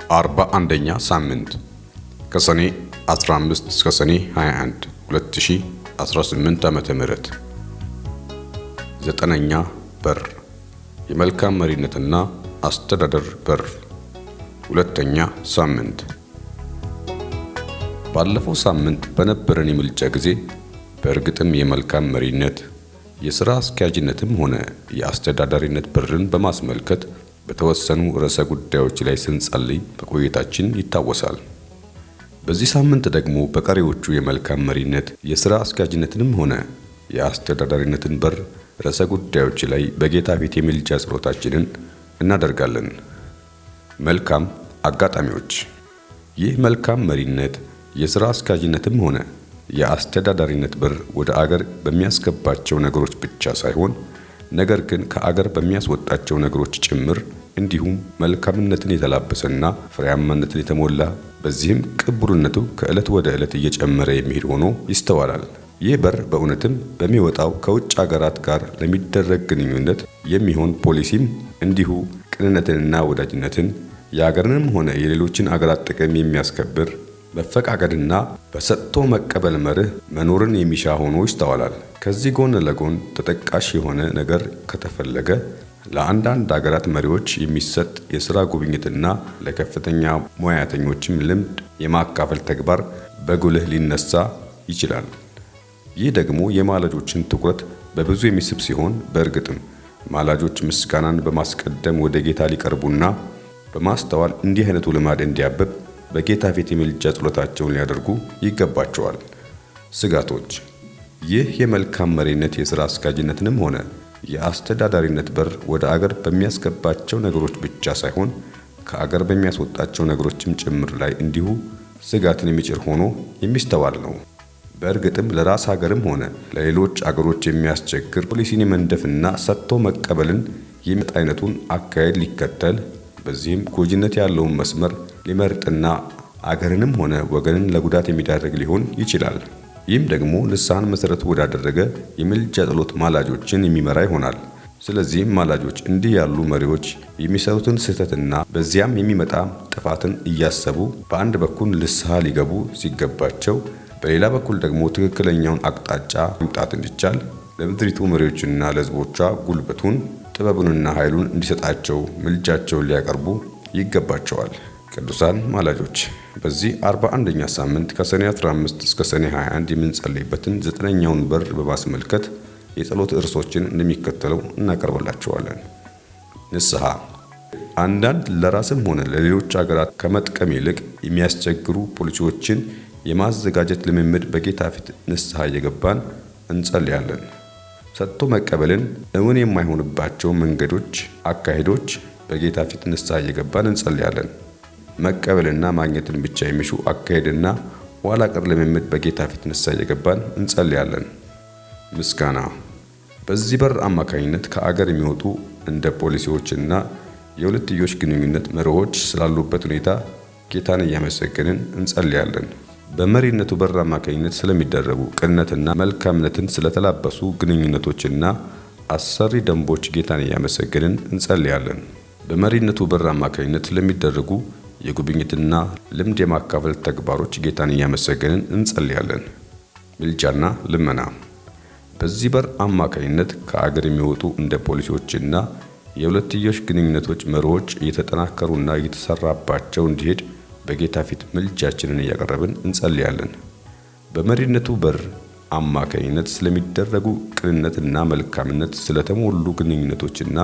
41ኛ ሳምንት ከሰኔ 15 እስከ ሰኔ 21 2018 ዓ.ም። ዘጠነኛ በር የመልካም መሪነትና አስተዳደር በር ሁለተኛ ሳምንት። ባለፈው ሳምንት በነበረን የምልጫ ጊዜ በእርግጥም የመልካም መሪነት የሥራ አስኪያጅነትም ሆነ የአስተዳዳሪነት በርን በማስመልከት በተወሰኑ ርዕሰ ጉዳዮች ላይ ስንጸልይ በቆይታችን ይታወሳል። በዚህ ሳምንት ደግሞ በቀሪዎቹ የመልካም መሪነት የሥራ አስኪያጅነትንም ሆነ የአስተዳዳሪነትን በር ርዕሰ ጉዳዮች ላይ በጌታ ፊት የምልጃ ጸሎታችንን እናደርጋለን። መልካም አጋጣሚዎች። ይህ መልካም መሪነት የሥራ አስኪያጅነትም ሆነ የአስተዳዳሪነት በር ወደ አገር በሚያስገባቸው ነገሮች ብቻ ሳይሆን ነገር ግን ከአገር በሚያስወጣቸው ነገሮች ጭምር እንዲሁም መልካምነትን የተላበሰና ፍሬያማነትን የተሞላ በዚህም ቅቡልነቱ ከዕለት ወደ ዕለት እየጨመረ የሚሄድ ሆኖ ይስተዋላል። ይህ በር በእውነትም በሚወጣው ከውጭ አገራት ጋር ለሚደረግ ግንኙነት የሚሆን ፖሊሲም እንዲሁ ቅንነትንና ወዳጅነትን የአገርንም ሆነ የሌሎችን አገራት ጥቅም የሚያስከብር መፈቃቀድና በሰጥቶ መቀበል መርህ መኖርን የሚሻ ሆኖ ይስተዋላል። ከዚህ ጎን ለጎን ተጠቃሽ የሆነ ነገር ከተፈለገ ለአንዳንድ አገራት መሪዎች የሚሰጥ የሥራ ጉብኝትና ለከፍተኛ ሙያተኞችም ልምድ የማካፈል ተግባር በጉልህ ሊነሳ ይችላል። ይህ ደግሞ የማላጆችን ትኩረት በብዙ የሚስብ ሲሆን በእርግጥም ማላጆች ምስጋናን በማስቀደም ወደ ጌታ ሊቀርቡና በማስተዋል እንዲህ አይነቱ ልማድ እንዲያብብ በጌታ ፊት የምልጃ ጸሎታቸውን ሊያደርጉ ይገባቸዋል። ስጋቶች። ይህ የመልካም መሪነት የሥራ አስኪያጅነትንም ሆነ የአስተዳዳሪነት በር ወደ አገር በሚያስገባቸው ነገሮች ብቻ ሳይሆን ከአገር በሚያስወጣቸው ነገሮችም ጭምር ላይ እንዲሁ ስጋትን የሚጭር ሆኖ የሚስተዋል ነው። በእርግጥም ለራስ ሀገርም ሆነ ለሌሎች አገሮች የሚያስቸግር ፖሊሲን የመንደፍና ሰጥቶ መቀበልን የሚመጣ አይነቱን አካሄድ ሊከተል በዚህም ጎጂነት ያለውን መስመር ሊመርጥና አገርንም ሆነ ወገንን ለጉዳት የሚዳርግ ሊሆን ይችላል። ይህም ደግሞ ንስሐን መሰረቱ ወዳደረገ የምልጃ ጸሎት ማላጆችን የሚመራ ይሆናል። ስለዚህም ማላጆች እንዲህ ያሉ መሪዎች የሚሰሩትን ስህተትና በዚያም የሚመጣ ጥፋትን እያሰቡ በአንድ በኩል ንስሐ ሊገቡ ሲገባቸው፣ በሌላ በኩል ደግሞ ትክክለኛውን አቅጣጫ ማምጣት እንዲቻል ለምድሪቱ መሪዎችና ለሕዝቦቿ ጉልበቱን ጥበቡንና ኃይሉን እንዲሰጣቸው ምልጃቸውን ሊያቀርቡ ይገባቸዋል። ቅዱሳን ማላጆች በዚህ 41ኛ ሳምንት ከሰኔ 15 እስከ ሰኔ 21 የምንጸልይበትን ዘጠነኛውን በር በማስመልከት የጸሎት እርሶችን እንደሚከተለው እናቀርብላችኋለን። ንስሐ። አንዳንድ ለራስም ሆነ ለሌሎች አገራት ከመጥቀም ይልቅ የሚያስቸግሩ ፖሊሲዎችን የማዘጋጀት ልምምድ በጌታ ፊት ንስሐ እየገባን እንጸልያለን። ሰጥቶ መቀበልን እውን የማይሆንባቸው መንገዶች፣ አካሄዶች በጌታ ፊት ንስሐ እየገባን እንጸልያለን። መቀበልና ማግኘትን ብቻ የሚሹ አካሄድና ኋላ ቀር ልምምድ በጌታ ፊት ንስሐ እየገባን እንጸልያለን። ምስጋና። በዚህ በር አማካኝነት ከአገር የሚወጡ እንደ ፖሊሲዎችና የሁለትዮሽ ግንኙነት መርሆች ስላሉበት ሁኔታ ጌታን እያመሰገንን እንጸልያለን። በመሪነቱ በር አማካኝነት ስለሚደረጉ ቅንነትና መልካምነትን ስለተላበሱ ግንኙነቶችና አሰሪ ደንቦች ጌታን እያመሰገንን እንጸልያለን። በመሪነቱ በር አማካኝነት ስለሚደረጉ የጉብኝትና ልምድ የማካፈል ተግባሮች ጌታን እያመሰገንን እንጸልያለን። ምልጃና ልመና። በዚህ በር አማካኝነት ከአገር የሚወጡ እንደ ፖሊሲዎችና የሁለትዮሽ ግንኙነቶች መርሆች እየተጠናከሩና እየተሰራባቸው እንዲሄድ በጌታ ፊት ምልጃችንን እያቀረብን እንጸልያለን። በመሪነቱ በር አማካኝነት ስለሚደረጉ ቅንነትና መልካምነት ስለተሞሉ ግንኙነቶችና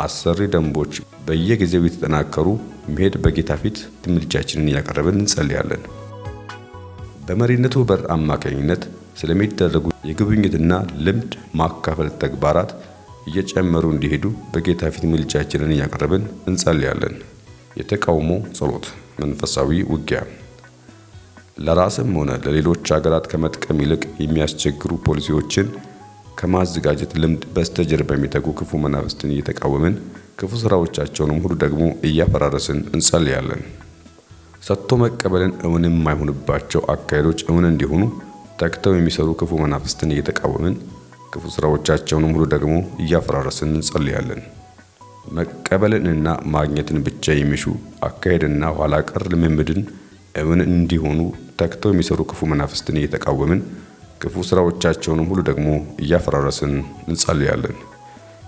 አሰሪ ደንቦች በየጊዜው የተጠናከሩ መሄድ በጌታ ፊት ምልጃችንን እያቀረብን እንጸልያለን። በመሪነቱ በር አማካኝነት ስለሚደረጉ የጉብኝትና ልምድ ማካፈል ተግባራት እየጨመሩ እንዲሄዱ በጌታ ፊት ምልጃችንን እያቀረብን እንጸልያለን። የተቃውሞ ጸሎት። መንፈሳዊ ውጊያ። ለራስም ሆነ ለሌሎች አገራት ከመጥቀም ይልቅ የሚያስቸግሩ ፖሊሲዎችን ከማዘጋጀት ልምድ በስተጀርባ የሚተጉ ክፉ መናፍስትን እየተቃወምን ክፉ ስራዎቻቸውንም ሁሉ ደግሞ እያፈራረስን እንጸልያለን። ሰጥቶ መቀበልን እውን የማይሆንባቸው አካሄዶች እውን እንዲሆኑ ተግተው የሚሰሩ ክፉ መናፍስትን እየተቃወምን ክፉ ስራዎቻቸውንም ሁሉ ደግሞ እያፈራረስን እንጸልያለን። መቀበልንና ማግኘትን ብቻ የሚሹ አካሄድና ኋላ ቀር ልምምድን እውን እንዲሆኑ ተግተው የሚሰሩ ክፉ መናፍስትን እየተቃወምን ክፉ ስራዎቻቸውንም ሁሉ ደግሞ እያፈራረስን እንጸልያለን።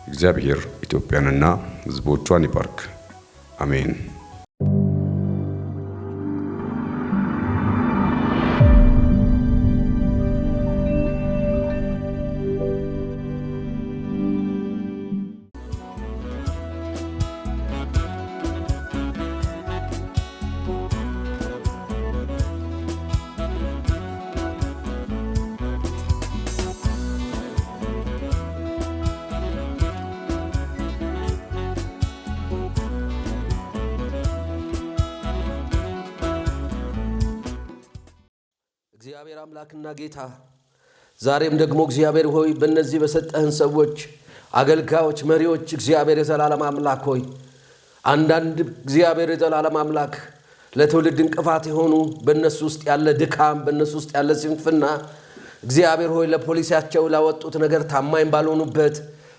እግዚአብሔር ኢትዮጵያንና ሕዝቦቿን ይባርክ። አሜን። እግዚአብሔር አምላክና ጌታ ዛሬም ደግሞ እግዚአብሔር ሆይ በእነዚህ በሰጠህን ሰዎች አገልጋዮች መሪዎች እግዚአብሔር የዘላለም አምላክ ሆይ አንዳንድ እግዚአብሔር የዘላለም አምላክ ለትውልድ እንቅፋት የሆኑ በእነሱ ውስጥ ያለ ድካም በእነሱ ውስጥ ያለ ስንፍና እግዚአብሔር ሆይ ለፖሊሲያቸው ላወጡት ነገር ታማኝ ባልሆኑበት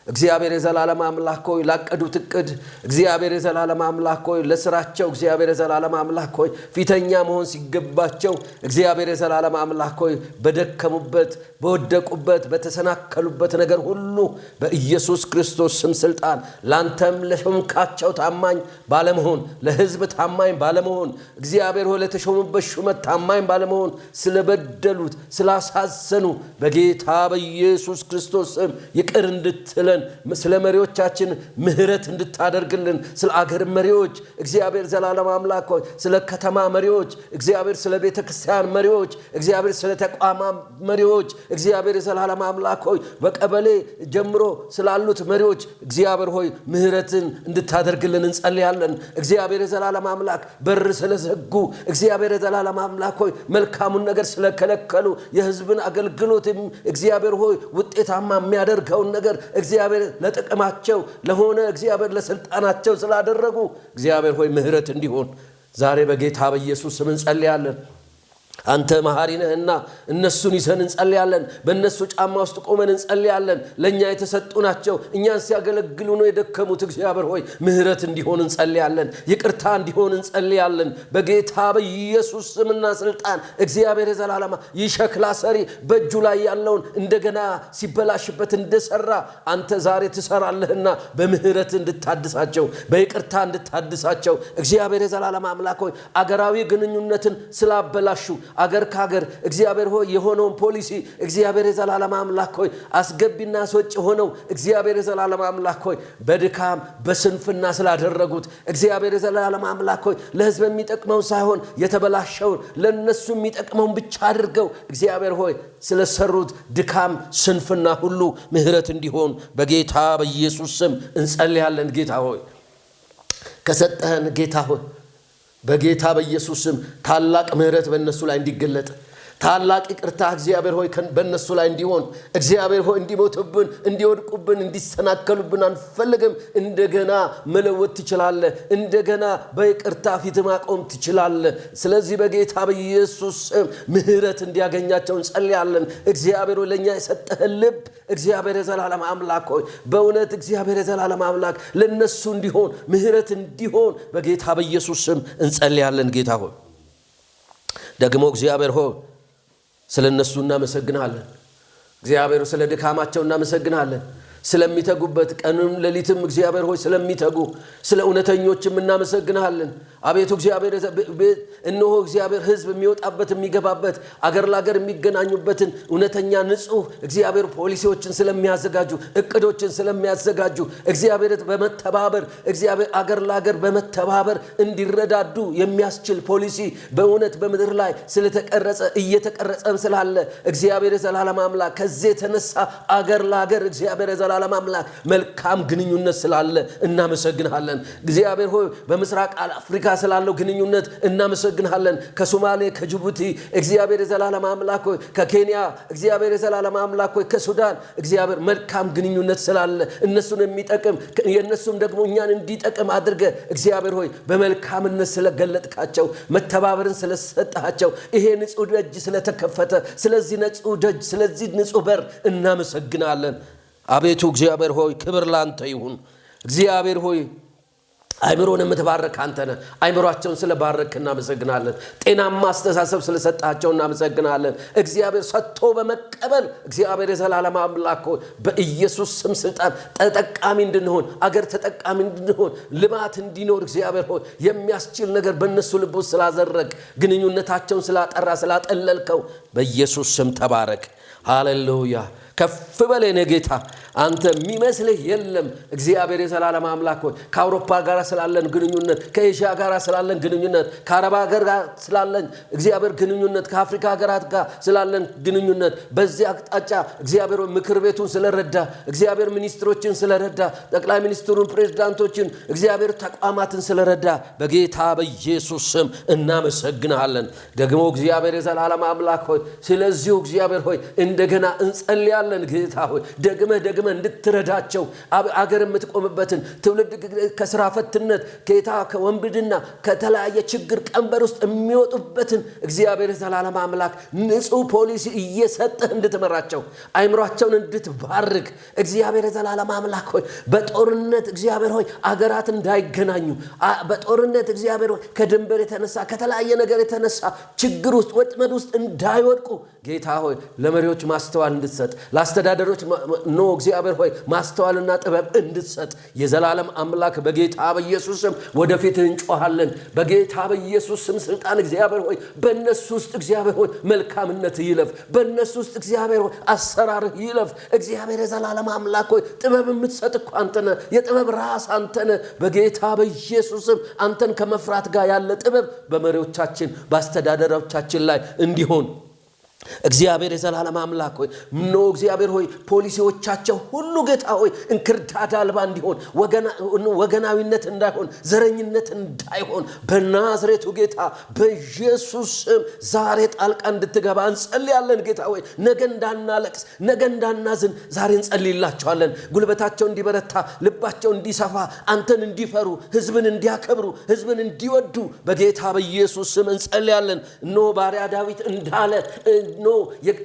እግዚአብሔር የዘላለም አምላክ ሆይ ላቀዱት እቅድ እግዚአብሔር የዘላለም አምላክ ሆይ ለስራቸው እግዚአብሔር የዘላለም አምላክ ሆይ ፊተኛ መሆን ሲገባቸው እግዚአብሔር የዘላለም አምላክ ሆይ በደከሙበት በወደቁበት በተሰናከሉበት ነገር ሁሉ በኢየሱስ ክርስቶስ ስም ስልጣን ላንተም ለሾምካቸው ታማኝ ባለመሆን ለሕዝብ ታማኝ ባለመሆን እግዚአብሔር ሆይ ለተሾሙበት ሹመት ታማኝ ባለመሆን ስለበደሉት ስላሳዘኑ በጌታ በኢየሱስ ክርስቶስ ስም ይቅር እንድትለ ስለ መሪዎቻችን ምህረት እንድታደርግልን ስለ አገር መሪዎች እግዚአብሔር ዘላለም አምላክ ሆይ ስለ ከተማ መሪዎች እግዚአብሔር ስለ ቤተክርስቲያን መሪዎች እግዚአብሔር ስለ ተቋማ መሪዎች እግዚአብሔር ዘላለም አምላክ ሆይ በቀበሌ ጀምሮ ስላሉት መሪዎች እግዚአብሔር ሆይ ምህረትን እንድታደርግልን እንጸልያለን። እግዚአብሔር ዘላለም አምላክ በር ስለዘጉ እግዚአብሔር ዘላለም አምላክ ሆይ መልካሙን ነገር ስለከለከሉ የሕዝብን አገልግሎት እግዚአብሔር ሆይ ውጤታማ የሚያደርገውን ነገር እግዚአብሔር ለጥቅማቸው ለሆነ እግዚአብሔር ለስልጣናቸው ስላደረጉ እግዚአብሔር ሆይ ምህረት እንዲሆን ዛሬ በጌታ በኢየሱስ ስም እንጸልያለን። አንተ መሐሪ ነህና እነሱን ይዘን እንጸልያለን። በእነሱ ጫማ ውስጥ ቆመን እንጸልያለን። ለእኛ የተሰጡ ናቸው። እኛን ሲያገለግሉ ነው የደከሙት። እግዚአብሔር ሆይ ምህረት እንዲሆን እንጸልያለን። ይቅርታ እንዲሆን እንጸልያለን። በጌታ በኢየሱስ ስምና ስልጣን እግዚአብሔር የዘላለም ይሸክላ ሰሪ በእጁ ላይ ያለውን እንደገና ሲበላሽበት እንደሰራ አንተ ዛሬ ትሰራለህና በምህረት እንድታድሳቸው በይቅርታ እንድታድሳቸው እግዚአብሔር የዘላለም አምላክ ሆይ አገራዊ ግንኙነትን ስላበላሹ አገር ካገር እግዚአብሔር ሆይ የሆነውን ፖሊሲ እግዚአብሔር የዘላለም አምላክ ሆይ አስገቢና አስወጪ ሆነው እግዚአብሔር የዘላለም አምላክ ሆይ በድካም በስንፍና ስላደረጉት እግዚአብሔር የዘላለም አምላክ ሆይ ለሕዝብ የሚጠቅመው ሳይሆን የተበላሸውን ለነሱ የሚጠቅመውን ብቻ አድርገው እግዚአብሔር ሆይ ስለሰሩት ድካም ስንፍና ሁሉ ምህረት እንዲሆን በጌታ በኢየሱስ ስም እንጸልያለን። ጌታ ሆይ ከሰጠህን ጌታ ሆይ በጌታ በኢየሱስ ስም ታላቅ ምህረት በእነሱ ላይ እንዲገለጥ ታላቅ ይቅርታ እግዚአብሔር ሆይ በእነሱ ላይ እንዲሆን እግዚአብሔር ሆይ እንዲሞቱብን እንዲወድቁብን እንዲሰናከሉብን አንፈልግም። እንደገና መለወጥ ትችላለህ። እንደገና በይቅርታ ፊት ማቆም ትችላለህ። ስለዚህ በጌታ በኢየሱስ ስም ምህረት እንዲያገኛቸው እንጸልያለን። እግዚአብሔር ሆይ ለእኛ የሰጠህን ልብ እግዚአብሔር የዘላለም አምላክ ሆይ በእውነት እግዚአብሔር የዘላለም አምላክ ለነሱ እንዲሆን ምህረት እንዲሆን በጌታ በኢየሱስ ስም እንጸልያለን። ጌታ ሆይ ደግሞ እግዚአብሔር ሆይ ስለ እነሱ እናመሰግናለን። እግዚአብሔር ስለ ድካማቸው እናመሰግናለን። ስለሚተጉበት ቀንም ሌሊትም እግዚአብሔር ሆይ ስለሚተጉ ስለ እውነተኞችም እናመሰግናለን። አቤቱ እግዚአብሔር እነሆ እግዚአብሔር ሕዝብ የሚወጣበት የሚገባበት አገር ለአገር የሚገናኙበትን እውነተኛ ንጹህ እግዚአብሔር ፖሊሲዎችን ስለሚያዘጋጁ እቅዶችን ስለሚያዘጋጁ እግዚአብሔር በመተባበር እግዚአብሔር አገር ለአገር በመተባበር እንዲረዳዱ የሚያስችል ፖሊሲ በእውነት በምድር ላይ ስለተቀረጸ እየተቀረጸም ስላለ እግዚአብሔር የዘላለም አምላክ ከዚህ የተነሳ አገር ለአገር እግዚአብሔር የዘላለም አምላክ መልካም ግንኙነት ስላለ እናመሰግናለን። እግዚአብሔር ሆይ በምስራቅ አፍሪካ ስላለው ግንኙነት እናመሰግናለን። ከሶማሌ ከጅቡቲ እግዚአብሔር የዘላለም አምላክ ሆይ ከኬንያ እግዚአብሔር የዘላለም አምላክ ሆይ ከሱዳን እግዚአብሔር መልካም ግንኙነት ስላለ እነሱን የሚጠቅም የነሱም ደግሞ እኛን እንዲጠቅም አድርገ እግዚአብሔር ሆይ በመልካምነት ስለገለጥካቸው መተባበርን ስለሰጣቸው ይሄ ንጹህ ደጅ ስለተከፈተ ስለዚህ ንጹህ ደጅ ስለዚህ ንጹህ በር እናመሰግናለን። አቤቱ እግዚአብሔር ሆይ ክብር ላንተ ይሁን። እግዚአብሔር ሆይ አይምሮን የምትባርክ አንተ ነህ። አይምሮአቸውን ስለባረክ እናመሰግናለን። ጤናማ አስተሳሰብ ስለሰጣቸው እናመሰግናለን። እግዚአብሔር ሰጥቶ በመቀበል እግዚአብሔር የዘላለም አምላክ ሆይ በኢየሱስ ስም ስልጣን ተጠቃሚ እንድንሆን፣ አገር ተጠቃሚ እንድንሆን፣ ልማት እንዲኖር እግዚአብሔር ሆይ የሚያስችል ነገር በእነሱ ልብ ውስጥ ስላዘረግ፣ ግንኙነታቸውን ስላጠራ ስላጠለልከው በኢየሱስ ስም ተባረክ። ሃሌሉያ። ከፍ በል የኔ ጌታ፣ አንተ የሚመስልህ የለም። እግዚአብሔር የዘላለም አምላክ ሆይ ከአውሮፓ ጋር ስላለን ግንኙነት፣ ከኤዥያ ጋር ስላለን ግንኙነት፣ ከአረብ ሀገር ጋር ስላለን እግዚአብሔር ግንኙነት፣ ከአፍሪካ ሀገራት ጋር ስላለን ግንኙነት በዚህ አቅጣጫ እግዚአብሔር ምክር ቤቱን ስለረዳ፣ እግዚአብሔር ሚኒስትሮችን ስለረዳ፣ ጠቅላይ ሚኒስትሩን፣ ፕሬዝዳንቶችን፣ እግዚአብሔር ተቋማትን ስለረዳ በጌታ በኢየሱስ ስም እናመሰግናለን። ደግሞ እግዚአብሔር የዘላለም አምላክ ሆይ ስለዚሁ እግዚአብሔር ሆይ እንደገና እንጸልያለን። ጌታ ሆይ ደግመ እንድትረዳቸው አገር የምትቆምበትን ትውልድ ከስራ ፈትነት ጌታ ከወንብድና ከተለያየ ችግር ቀንበር ውስጥ የሚወጡበትን እግዚአብሔር የዘላለም አምላክ ንጹህ ፖሊሲ እየሰጠህ እንድትመራቸው አይምሯቸውን እንድትባርክ እግዚአብሔር የዘላለም አምላክ ሆይ በጦርነት እግዚአብሔር ሆይ አገራት እንዳይገናኙ በጦርነት እግዚአብሔር ሆይ ከድንበር የተነሳ ከተለያየ ነገር የተነሳ ችግር ውስጥ ወጥመድ ውስጥ እንዳይወድቁ ጌታ ሆይ ለመሪዎች ማስተዋል እንድትሰጥ ለአስተዳደሮች ኖ እግዚአብሔር ሆይ ማስተዋልና ጥበብ እንድትሰጥ የዘላለም አምላክ በጌታ በኢየሱስ ስም ወደፊትህ እንጮሃለን። በጌታ በኢየሱስ ስም ስልጣን እግዚአብሔር ሆይ በእነሱ ውስጥ እግዚአብሔር ሆይ መልካምነት ይለፍ። በእነሱ ውስጥ እግዚአብሔር ሆይ አሰራር ይለፍ። እግዚአብሔር የዘላለም አምላክ ሆይ ጥበብ የምትሰጥ እኮ አንተ ነህ። የጥበብ ራስ አንተ ነህ። በጌታ በኢየሱስ ስም አንተን ከመፍራት ጋር ያለ ጥበብ በመሪዎቻችን በአስተዳደሮቻችን ላይ እንዲሆን እግዚአብሔር የዘላለም አምላክ ሆይ ኖ እግዚአብሔር ሆይ ፖሊሲዎቻቸው ሁሉ ጌታ ሆይ እንክርዳድ አልባ እንዲሆን፣ ወገናዊነት እንዳይሆን፣ ዘረኝነት እንዳይሆን በናዝሬቱ ጌታ በኢየሱስ ስም ዛሬ ጣልቃ እንድትገባ እንጸልያለን። ጌታ ሆይ ነገ እንዳናለቅስ፣ ነገ እንዳናዝን ዛሬ እንጸልይላቸዋለን። ጉልበታቸው እንዲበረታ፣ ልባቸው እንዲሰፋ፣ አንተን እንዲፈሩ፣ ህዝብን እንዲያከብሩ፣ ህዝብን እንዲወዱ በጌታ በኢየሱስ ስም እንጸልያለን። ኖ ባሪያ ዳዊት እንዳለ ኖ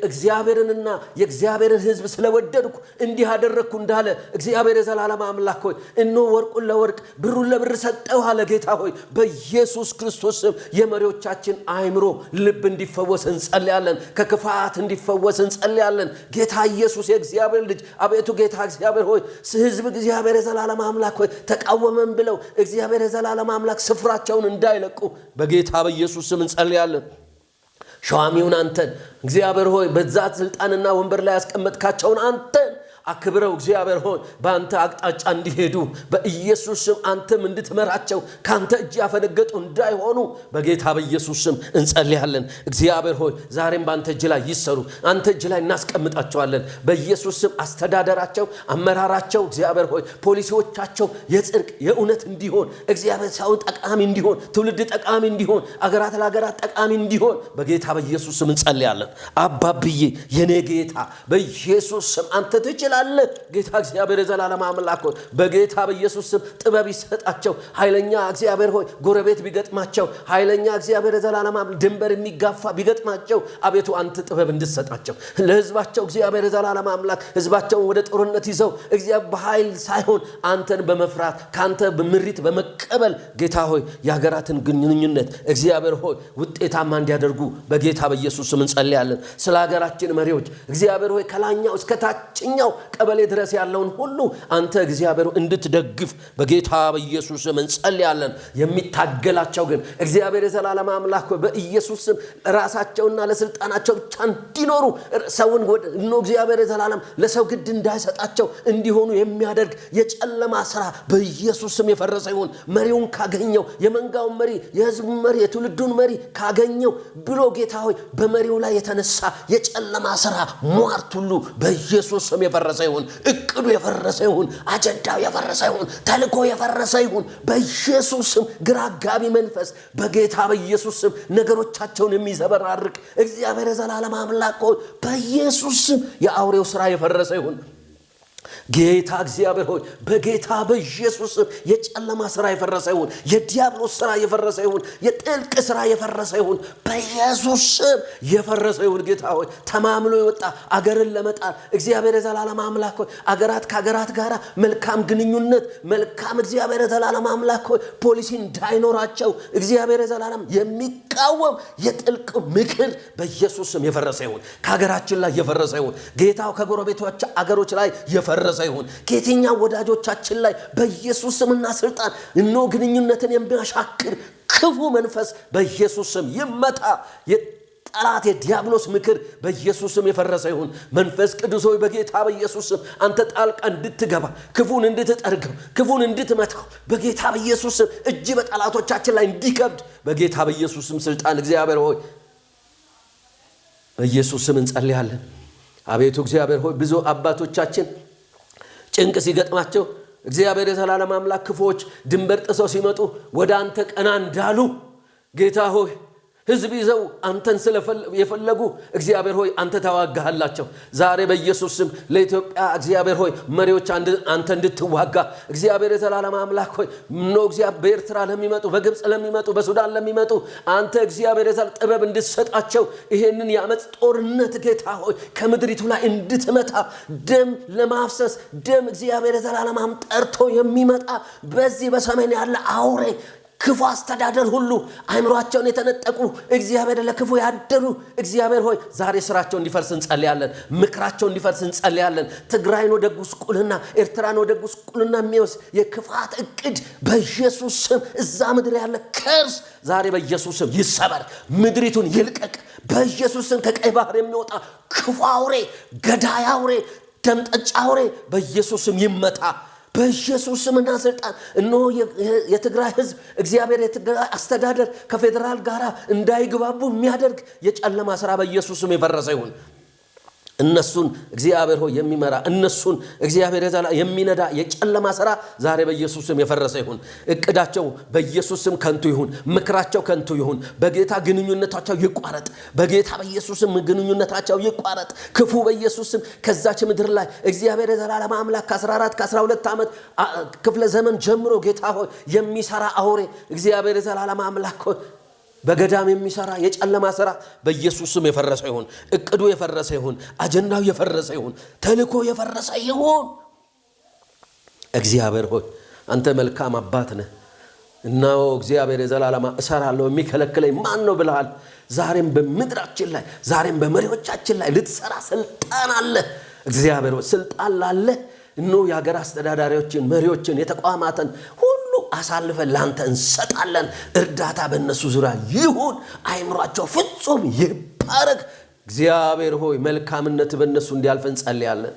እግዚአብሔርንና የእግዚአብሔርን ህዝብ ስለወደድኩ እንዲህ አደረግኩ እንዳለ እግዚአብሔር የዘላለም አምላክ ሆይ እኖ ወርቁን ለወርቅ ብሩን ለብር ሰጠው አለ። ጌታ ሆይ በኢየሱስ ክርስቶስ ስም የመሪዎቻችን አይምሮ ልብ እንዲፈወስ እንጸልያለን። ከክፋት እንዲፈወስ እንጸልያለን። ጌታ ኢየሱስ የእግዚአብሔር ልጅ አቤቱ ጌታ እግዚአብሔር ሆይ ህዝብ እግዚአብሔር የዘላለም አምላክ ሆይ ተቃወመን ብለው እግዚአብሔር የዘላለም አምላክ ስፍራቸውን እንዳይለቁ በጌታ በኢየሱስ ስም እንጸልያለን። ሸዋሚውን አንተን እግዚአብሔር ሆይ በዛት ስልጣንና ወንበር ላይ ያስቀመጥካቸውን አንተን አክብረው እግዚአብሔር ሆይ በአንተ አቅጣጫ እንዲሄዱ በኢየሱስ ስም አንተም እንድትመራቸው ካንተ እጅ ያፈነገጡ እንዳይሆኑ በጌታ በኢየሱስ ስም እንጸልያለን። እግዚአብሔር ሆይ ዛሬም በአንተ እጅ ላይ ይሰሩ፣ አንተ እጅ ላይ እናስቀምጣቸዋለን። በኢየሱስ ስም አስተዳደራቸው፣ አመራራቸው እግዚአብሔር ሆይ ፖሊሲዎቻቸው የጽድቅ የእውነት እንዲሆን እግዚአብሔር ሰው ጠቃሚ እንዲሆን፣ ትውልድ ጠቃሚ እንዲሆን፣ አገራት ለአገራት ጠቃሚ እንዲሆን በጌታ በኢየሱስ ስም እንጸልያለን። አባብዬ የኔ ጌታ በኢየሱስ ስም አንተ ትችላለህ። ጌታ እግዚአብሔር የዘላለም አምላክ ሆይ በጌታ በኢየሱስ ስም ጥበብ ይሰጣቸው። ኃይለኛ እግዚአብሔር ሆይ ጎረቤት ቢገጥማቸው፣ ኃይለኛ እግዚአብሔር የዘላለም ድንበር የሚጋፋ ቢገጥማቸው አቤቱ አንተ ጥበብ እንድትሰጣቸው ለህዝባቸው እግዚአብሔር የዘላለም አምላክ ህዝባቸውን ወደ ጦርነት ይዘው እግዚአብሔር በኃይል ሳይሆን አንተን በመፍራት ካንተ በምሪት በመቀበል ጌታ ሆይ የሀገራትን ግንኙነት እግዚአብሔር ሆይ ውጤታማ እንዲያደርጉ በጌታ በኢየሱስ ስም እንጸልያለን። ስለ ሀገራችን መሪዎች እግዚአብሔር ሆይ ከላኛው እስከ ታችኛው ቀበሌ ድረስ ያለውን ሁሉ አንተ እግዚአብሔር እንድትደግፍ በጌታ በኢየሱስ ስም እንጸልያለን። የሚታገላቸው ግን እግዚአብሔር የዘላለም አምላክ በኢየሱስ ስም ራሳቸውና ለስልጣናቸው ብቻ እንዲኖሩ ሰውን ነው እግዚአብሔር የዘላለም ለሰው ግድ እንዳይሰጣቸው እንዲሆኑ የሚያደርግ የጨለማ ስራ በኢየሱስ ስም የፈረሰ ይሁን። መሪውን ካገኘው የመንጋውን መሪ፣ የህዝቡን መሪ፣ የትውልዱን መሪ ካገኘው ብሎ ጌታ ሆይ በመሪው ላይ የተነሳ የጨለማ ስራ ሟርት ሁሉ በኢየሱስ ስም የፈረሰ ይሁን። እቅዱ የፈረሰ ይሁን። አጀንዳው የፈረሰ ይሁን። ተልኮ የፈረሰ ይሁን። በኢየሱስ ስም ግራ አጋቢ መንፈስ በጌታ በኢየሱስ ስም ነገሮቻቸውን የሚዘበራርቅ እግዚአብሔር የዘላለም አምላክ ሆይ በኢየሱስ ስም የአውሬው ስራ የፈረሰ ይሁን። ጌታ እግዚአብሔር ሆይ በጌታ በኢየሱስ የጨለማ ሥራ የፈረሰ ይሁን። የዲያብሎስ ሥራ የፈረሰ ይሁን። የጥልቅ ሥራ የፈረሰ ይሁን። በኢየሱስ ስም የፈረሰ ይሁን። ጌታ ሆይ ተማምሎ የወጣ አገርን ለመጣል እግዚአብሔር የዘላለም አምላክ ሆይ አገራት ከአገራት ጋር መልካም ግንኙነት መልካም እግዚአብሔር የዘላለም አምላክ ሆይ ፖሊሲ እንዳይኖራቸው እግዚአብሔር የዘላለም የሚቃወም የጥልቅ ምክር በኢየሱስ ስም የፈረሰ ይሁን። ከሀገራችን ላይ የፈረሰ ይሁን። ጌታው ከጎረቤቶች አገሮች ላይ የፈረሰ ይሁን። ከየትኛው ወዳጆቻችን ላይ በኢየሱስ ስምና ስልጣን እነሆ ግንኙነትን የሚያሻክር ክፉ መንፈስ በኢየሱስ ስም ይመታ። የጠላት የዲያብሎስ ምክር በኢየሱስ ስም የፈረሰ ይሁን። መንፈስ ቅዱስ ሆይ በጌታ በኢየሱስ ስም አንተ ጣልቃ እንድትገባ ክፉን እንድትጠርገው ክፉን እንድትመታው በጌታ በኢየሱስ ስም እጅ በጠላቶቻችን ላይ እንዲከብድ በጌታ በኢየሱስ ስም ስልጣን እግዚአብሔር ሆይ በኢየሱስ ስም እንጸልያለን። አቤቱ እግዚአብሔር ሆይ ብዙ አባቶቻችን ጭንቅ ሲገጥማቸው እግዚአብሔር የዘላለም አምላክ ክፉዎች ድንበር ጥሰው ሲመጡ ወደ አንተ ቀና እንዳሉ ጌታ ሆይ ሕዝብ ይዘው አንተን የፈለጉ እግዚአብሔር ሆይ አንተ ተዋጋሃላቸው። ዛሬ በኢየሱስ ስም ለኢትዮጵያ እግዚአብሔር ሆይ መሪዎች አንተ እንድትዋጋ እግዚአብሔር የዘላለም አምላክ ሆይ እግዚአብሔር በኤርትራ ለሚመጡ በግብጽ ለሚመጡ በሱዳን ለሚመጡ አንተ እግዚአብሔር የዘላለም ጥበብ እንድትሰጣቸው ይሄንን ያመጽ ጦርነት ጌታ ሆይ ከምድሪቱ ላይ እንድትመታ ደም ለማፍሰስ ደም እግዚአብሔር የዘላለም ጠርቶ የሚመጣ በዚህ በሰሜን ያለ አውሬ ክፉ አስተዳደር ሁሉ አይምሮአቸውን የተነጠቁ እግዚአብሔር ለክፉ ያደሩ እግዚአብሔር ሆይ ዛሬ ስራቸው እንዲፈርስ እንጸልያለን። ምክራቸው እንዲፈርስ እንጸልያለን። ትግራይን ወደ ጉስቁልና ኤርትራን ወደ ጉስቁልና የሚወስድ የክፋት እቅድ በኢየሱስ ስም እዛ ምድር ያለ ከርስ ዛሬ በኢየሱስ ስም ይሰበር። ምድሪቱን ይልቀቅ በኢየሱስ ስም። ከቀይ ባህር የሚወጣ ክፉ አውሬ ገዳይ አውሬ ደምጠጫ አውሬ በኢየሱስ ስም ይመታ። በኢየሱስ ስምና ስልጣን እነሆ የትግራይ ሕዝብ እግዚአብሔር የትግራይ አስተዳደር ከፌደራል ጋር እንዳይግባቡ የሚያደርግ የጨለማ ሥራ በኢየሱስ ስም የፈረሰ ይሁን። እነሱን እግዚአብሔር ሆይ የሚመራ እነሱን እግዚአብሔር የሚነዳ የጨለማ ሥራ ዛሬ በኢየሱስ ስም የፈረሰ ይሁን። እቅዳቸው በኢየሱስ ስም ከንቱ ይሁን። ምክራቸው ከንቱ ይሁን። በጌታ ግንኙነታቸው ይቋረጥ። በጌታ በኢየሱስ ስም ግንኙነታቸው ይቋረጥ። ክፉ በኢየሱስ ስም ከዛች ምድር ላይ እግዚአብሔር የዘላለም አምላክ ከ14 ከ12 ዓመት ክፍለ ዘመን ጀምሮ ጌታ ሆይ የሚሰራ አውሬ እግዚአብሔር የዘላለም አምላክ ሆይ በገዳም የሚሰራ የጨለማ ሥራ በኢየሱስ ስም የፈረሰ ይሁን። እቅዱ የፈረሰ ይሁን። አጀንዳው የፈረሰ ይሁን። ተልኮ የፈረሰ ይሁን። እግዚአብሔር ሆይ አንተ መልካም አባት ነህ። እናው እግዚአብሔር የዘላለም እሰራለሁ የሚከለክለኝ ማን ነው ብለሃል። ዛሬም በምድራችን ላይ ዛሬም በመሪዎቻችን ላይ ልትሰራ ስልጣን አለ። እግዚአብሔር ሆይ ስልጣን ላለ እነሆ የሀገር አስተዳዳሪዎችን መሪዎችን የተቋማትን አሳልፈን ላንተ እንሰጣለን። እርዳታ በእነሱ ዙሪያ ይሁን። አይምሯቸው ፍጹም ይባረክ። እግዚአብሔር ሆይ መልካምነት በእነሱ እንዲያልፍ እንጸልያለን።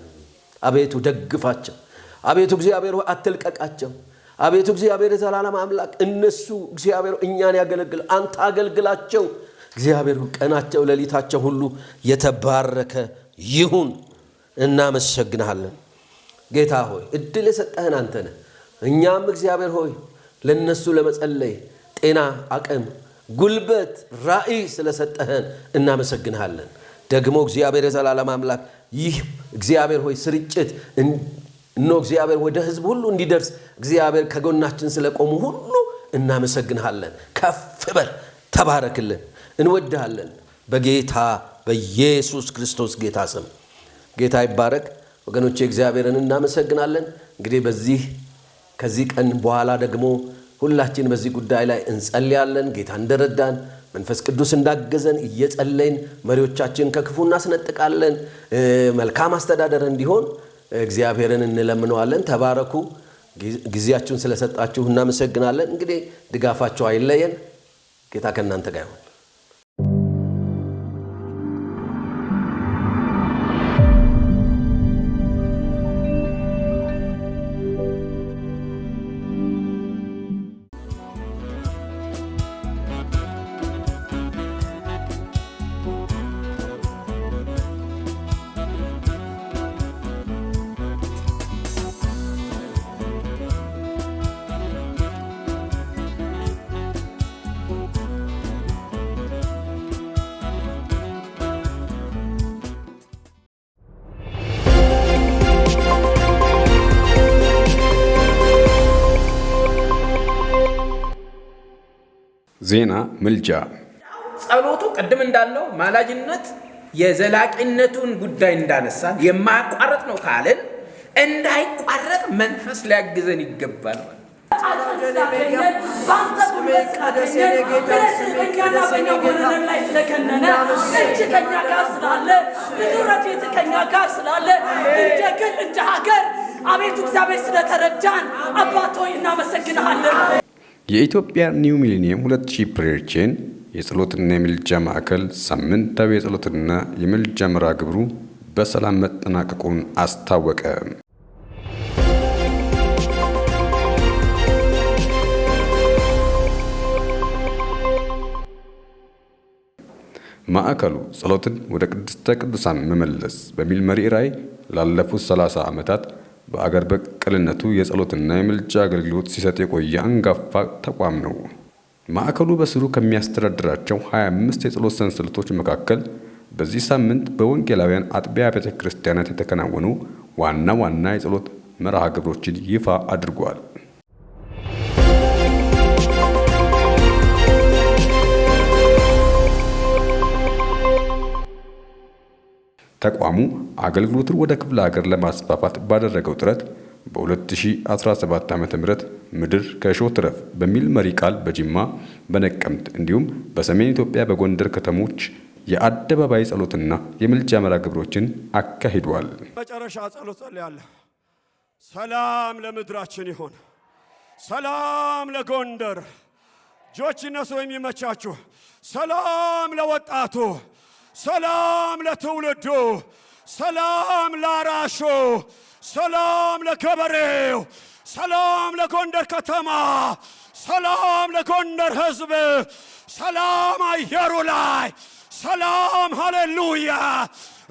አቤቱ ደግፋቸው። አቤቱ እግዚአብሔር ሆይ አትልቀቃቸው። አቤቱ እግዚአብሔር የዘላለም አምላክ እነሱ እግዚአብሔር እኛን ያገለግል አንተ አገልግላቸው። እግዚአብሔር ቀናቸው ሌሊታቸው ሁሉ የተባረከ ይሁን። እናመሰግናለን ጌታ ሆይ እድል የሰጠህን አንተ ነህ። እኛም እግዚአብሔር ሆይ ለነሱ ለመጸለይ ጤና አቅም ጉልበት ራእይ ስለሰጠህን እናመሰግንሃለን። ደግሞ እግዚአብሔር የዘላለም አምላክ ይህ እግዚአብሔር ሆይ ስርጭት እግዚአብሔር ወደ ሕዝብ ሁሉ እንዲደርስ እግዚአብሔር ከጎናችን ስለቆሙ ሁሉ እናመሰግንሃለን። ከፍ በል ተባረክልን። እንወድሃለን በጌታ በኢየሱስ ክርስቶስ ጌታ ስም። ጌታ ይባረክ። ወገኖቼ እግዚአብሔርን እናመሰግናለን። እንግዲህ ከዚህ ቀን በኋላ ደግሞ ሁላችን በዚህ ጉዳይ ላይ እንጸልያለን። ጌታ እንደረዳን መንፈስ ቅዱስ እንዳገዘን እየጸለይን መሪዎቻችን ከክፉ እናስነጥቃለን። መልካም አስተዳደር እንዲሆን እግዚአብሔርን እንለምነዋለን። ተባረኩ። ጊዜያችሁን ስለሰጣችሁ እናመሰግናለን። እንግዲህ ድጋፋችሁ አይለየን። ጌታ ከእናንተ ጋር ይሁን። ዜና ምልጃ ጸሎቱ ቅድም እንዳለው ማላጅነት የዘላቂነቱን ጉዳይ እንዳነሳን የማያቋርጥ ነው ካልን እንዳይቋረጥ መንፈስ ሊያግዘን ይገባል። አቤቱ እግዚአብሔር ስለተረዳን አባት ሆይ እናመሰግንሃለን። የኢትዮጵያ ኒው ሚሊኒየም 2000 ፕሬየር ቼን የጸሎትና የምልጃ ማዕከል ሳምንታዊ የጸሎትና የምልጃ መርሃ ግብሩ በሰላም መጠናቀቁን አስታወቀ። ማዕከሉ ጸሎትን ወደ ቅድስተ ቅዱሳን መመለስ በሚል መሪ ራዕይ ላለፉት 30 ዓመታት በአገር በቀልነቱ የጸሎትና የምልጃ አገልግሎት ሲሰጥ የቆየ አንጋፋ ተቋም ነው። ማዕከሉ በስሩ ከሚያስተዳድራቸው 25 የጸሎት ሰንሰለቶች መካከል በዚህ ሳምንት በወንጌላውያን አጥቢያ ቤተ ክርስቲያናት የተከናወኑ ዋና ዋና የጸሎት መርሃ ግብሮችን ይፋ አድርጓል። ተቋሙ አገልግሎቱን ወደ ክፍለ ሀገር ለማስፋፋት ባደረገው ጥረት በ2017 ዓ.ም ምድር ከእሾህ ትረፍ በሚል መሪ ቃል በጅማ፣ በነቀምት እንዲሁም በሰሜን ኢትዮጵያ በጎንደር ከተሞች የአደባባይ ጸሎትና የምልጃ መርሃ ግብሮችን አካሂዷል። መጨረሻ ጸሎት ጸልያለሁ። ሰላም ለምድራችን ይሁን። ሰላም ለጎንደር። እጆች ይነሱ የሚመቻችሁ። ሰላም ለወጣቱ፣ ሰላም ለትውልዱ፣ ሰላም ለአራሹ፣ ሰላም ለገበሬው፣ ሰላም ለጎንደር ከተማ፣ ሰላም ለጎንደር ሕዝብ፣ ሰላም አየሩ ላይ ሰላም። ሃሌሉያ።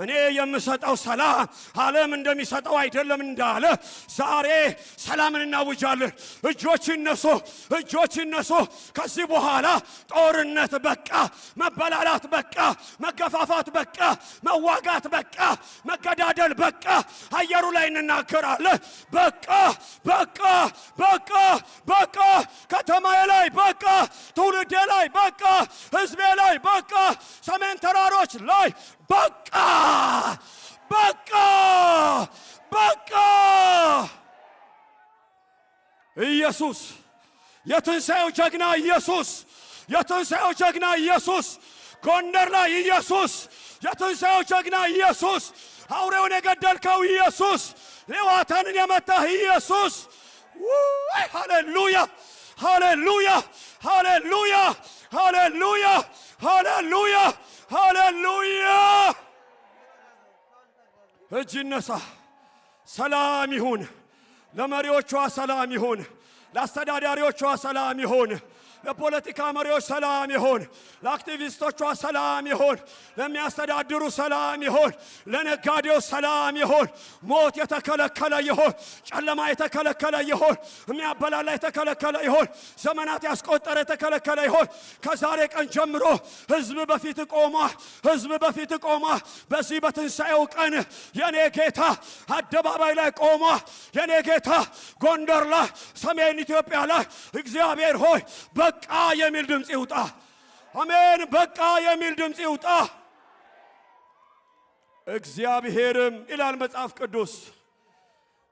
እኔ የምሰጠው ሰላም ዓለም እንደሚሰጠው አይደለም እንዳለ ዛሬ ሰላምን እናውጃለን። እጆች ይነሱ፣ እጆች ይነሱ። ከዚህ በኋላ ጦርነት በቃ፣ መበላላት በቃ፣ መገፋፋት በቃ፣ መዋጋት በቃ፣ መገዳደል በቃ። አየሩ ላይ እንናገራለን። በቃ በቃ በቃ በቃ። ከተማዬ ላይ በቃ፣ ትውልዴ ላይ በቃ፣ ሕዝቤ ላይ በቃ፣ ሰሜን ተራሮች ላይ በቃ በቃ በቃ። ኢየሱስ የትንሣኤው ጀግና ኢየሱስ፣ የትንሣኤው ጀግና ኢየሱስ፣ ጎንደር ላይ ኢየሱስ፣ የትንሣኤው ጀግና ኢየሱስ፣ አውሬውን የገደልከው ኢየሱስ፣ ሌዋታንን የመታህ ኢየሱስ። ሃሌሉያ ሃሌሉያ ሃሌሉያ ሃሌሉያ ሃሌሉያ ሃሌሉያ። እጅ ይነሳ። ሰላም ይሁን ለመሪዎቿ፣ ሰላም ይሁን ለአስተዳዳሪዎቿ፣ ሰላም ይሁን ለፖለቲካ መሪዎች፣ ሰላም ይሁን ለአክቲቪስቶቿ፣ ሰላም ይሁን ለሚያስተዳድሩ፣ ሰላም ይሁን ለነጋዴው፣ ሰላም ይሁን። ሞት የተከለከለ ይሁን፣ ጨለማ የተከለከለ ይሁን፣ የሚያበላላ የተከለከለ ይሁን፣ ዘመናት ያስቆጠረ የተከለከለ ይሁን። ከዛሬ ቀን ጀምሮ ሕዝብ በፊት ቆሟ፣ ሕዝብ በፊት ቆሟ። በዚህ በትንሣኤው ቀን የኔ ጌታ አደባባይ ላይ ቆሟ። የኔ ጌታ ጎንደር ላይ፣ ሰሜን ኢትዮጵያ ላይ እግዚአብሔር ሆይ በቃ የሚል ድምፅ ይውጣ። አሜን። በቃ የሚል ድምፅ ይውጣ። እግዚአብሔርም ይላል መጽሐፍ ቅዱስ፣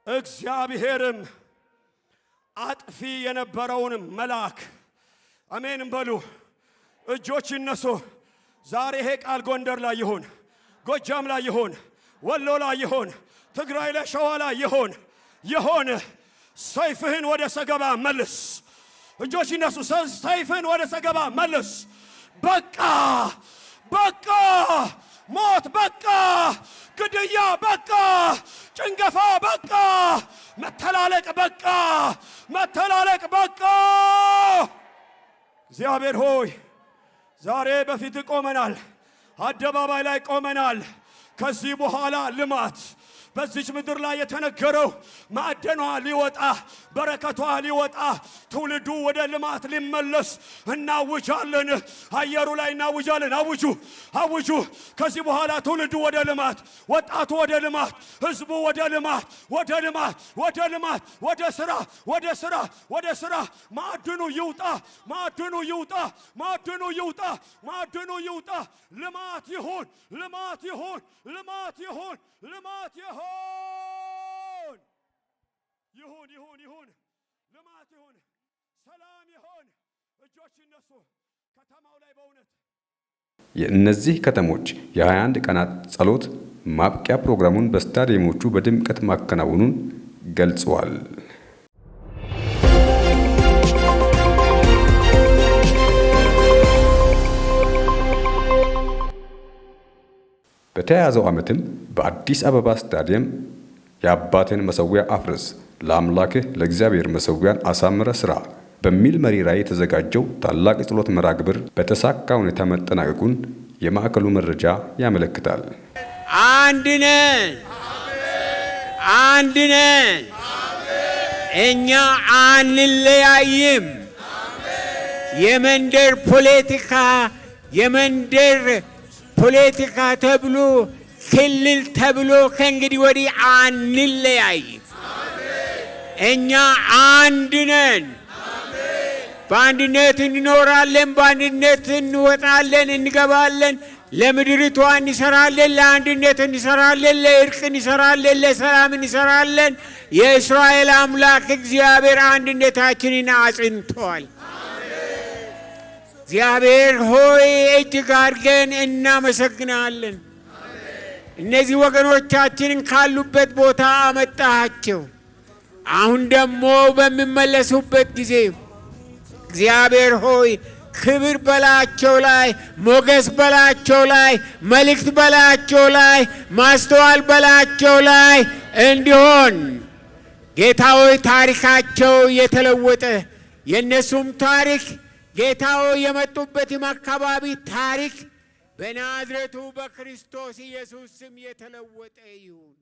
እግዚአብሔርም አጥፊ የነበረውን መልአክ፣ አሜን በሉ። እጆች ይነሱ። ዛሬ ይሄ ቃል ጎንደር ላይ ይሁን፣ ጎጃም ላይ ይሁን፣ ወሎ ላይ ይሁን፣ ትግራይ ላይ፣ ሸዋ ላይ ይሁን። የሆነ ሰይፍህን ወደ ሰገባ መልስ። እጆች ይነሱ። ሰይፍህን ወደ ሰገባ መልስ። በቃ በቃ። ሞት በቃ፣ ግድያ በቃ፣ ጭንገፋ በቃ፣ መተላለቅ በቃ፣ መተላለቅ በቃ። እግዚአብሔር ሆይ ዛሬ በፊት ቆመናል፣ አደባባይ ላይ ቆመናል። ከዚህ በኋላ ልማት በዚች ምድር ላይ የተነገረው ማዕደኗ ሊወጣ፣ በረከቷ ሊወጣ፣ ትውልዱ ወደ ልማት ሊመለስ እናውጃለን። አየሩ ላይ እናውጃለን። አውጁ አውጁ። ከዚህ በኋላ ትውልዱ ወደ ልማት፣ ወጣቱ ወደ ልማት፣ ህዝቡ ወደ ልማት፣ ወደ ልማት፣ ወደ ልማት፣ ወደ ስራ፣ ወደ ስራ፣ ወደ ስራ። ማዕድኑ ይውጣ፣ ማዕድኑ ይውጣ፣ ማዕድኑ ይውጣ፣ ማዕድኑ ይውጣ። ልማት ይሁን፣ ልማት ይሁን፣ ልማት ይሁን፣ ልማት ይሁን፣ ይሁን፣ ይሁን፣ ይሁን፣ ልማት ይሁን፣ ሰላም ይሁን። እጆች ይነሱ ከተማው ላይ በእውነት የእነዚህ ከተሞች የ21 ቀናት ጸሎት ማብቂያ ፕሮግራሙን በስታዲየሞቹ በድምቀት ማከናወኑን ገልጸዋል። በተያያዘው ዓመትም በአዲስ አበባ ስታዲየም የአባትን መሠዊያ አፍርስ ለአምላክህ ለእግዚአብሔር መሠዊያን አሳምረ ሥራ በሚል መሪ ራዕይ የተዘጋጀው ታላቅ የጸሎት መርሃ ግብር በተሳካ ሁኔታ መጠናቀቁን የማዕከሉ መረጃ ያመለክታል። አንድ ነን፣ አንድ ነን፣ እኛ አንለያይም። የመንደር ፖለቲካ ተብሎ ክልል ተብሎ ከእንግዲህ ወዲህ አንለያይም። እኛ አንድ ነን። በአንድነት እንኖራለን፣ በአንድነት እንወጣለን፣ እንገባለን። ለምድሪቷ እንሰራለን፣ ለአንድነት እንሰራለን፣ ለእርቅ እንሰራለን፣ ለሰላም እንሰራለን። የእስራኤል አምላክ እግዚአብሔር አንድነታችንን አጽንቷል። እግዚአብሔር ሆይ እጅግ አድርገን እናመሰግናለን። እነዚህ ወገኖቻችንን ካሉበት ቦታ አመጣሃቸው። አሁን ደግሞ በሚመለሱበት ጊዜ እግዚአብሔር ሆይ ክብር በላቸው ላይ፣ ሞገስ በላቸው ላይ፣ መልእክት በላቸው ላይ፣ ማስተዋል በላቸው ላይ እንዲሆን ጌታ ሆይ ታሪካቸው የተለወጠ የእነሱም ታሪክ ጌታ ሆይ የመጡበትም አካባቢ ታሪክ በናዝሬቱ በክርስቶስ ኢየሱስ ስም የተለወጠ ይሁን።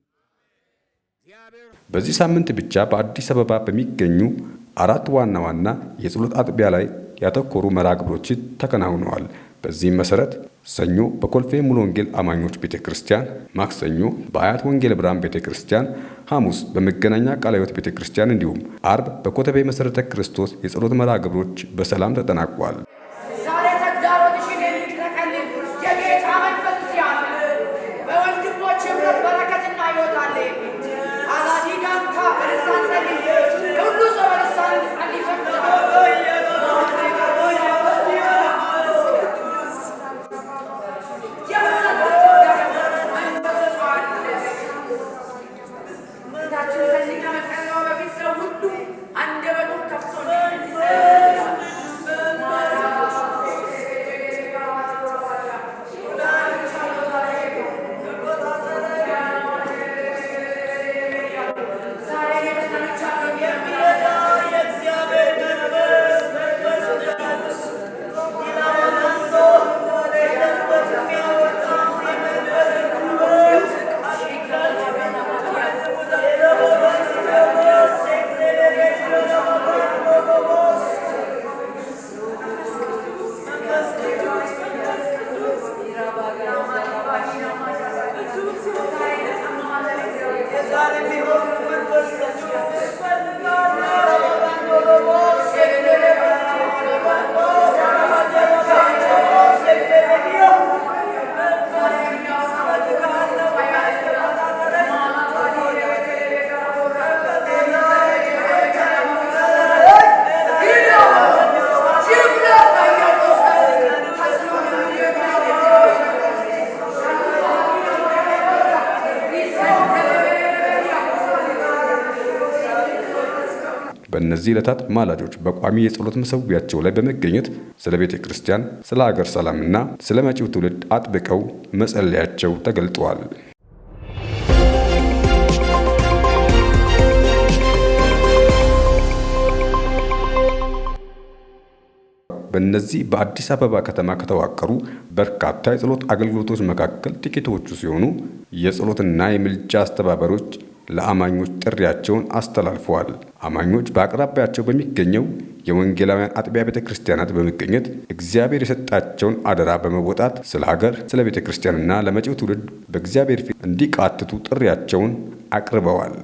በዚህ ሳምንት ብቻ በአዲስ አበባ በሚገኙ 4 ዋና ዋና የጸሎት አጥቢያ ላይ ያተኮሩ መርሃ ግብሮች ተከናውነዋል። በዚህም መሰረት ሰኞ በኮልፌ ሙሉ ወንጌል አማኞች ቤተክርስቲያን፣ ማክሰኞ በአያት ወንጌል ብርሃን ቤተክርስቲያን፣ ሐሙስ በመገናኛ ቃለ ሕይወት ቤተክርስቲያን እንዲሁም አርብ በኮተቤ መሰረተ ክርስቶስ የጸሎት መርሃ ግብሮች በሰላም ተጠናቋል። በእነዚህ ዕለታት ማላጆች በቋሚ የጸሎት መሠዊያቸው ላይ በመገኘት ስለ ቤተ ክርስቲያን፣ ስለ ሀገር ሰላምና ስለ መጪው ትውልድ አጥብቀው መጸለያቸው ተገልጧል። በእነዚህ በአዲስ አበባ ከተማ ከተዋቀሩ በርካታ የጸሎት አገልግሎቶች መካከል ጥቂቶቹ ሲሆኑ የጸሎትና የምልጃ አስተባባሪዎች ለአማኞች ጥሪያቸውን አስተላልፈዋል። አማኞች በአቅራቢያቸው በሚገኘው የወንጌላውያን አጥቢያ ቤተ ክርስቲያናት በመገኘት እግዚአብሔር የሰጣቸውን አደራ በመወጣት ስለ ሀገር፣ ስለ ቤተ ክርስቲያንና ለመጪው ትውልድ በእግዚአብሔር ፊት እንዲቃትቱ ጥሪያቸውን አቅርበዋል።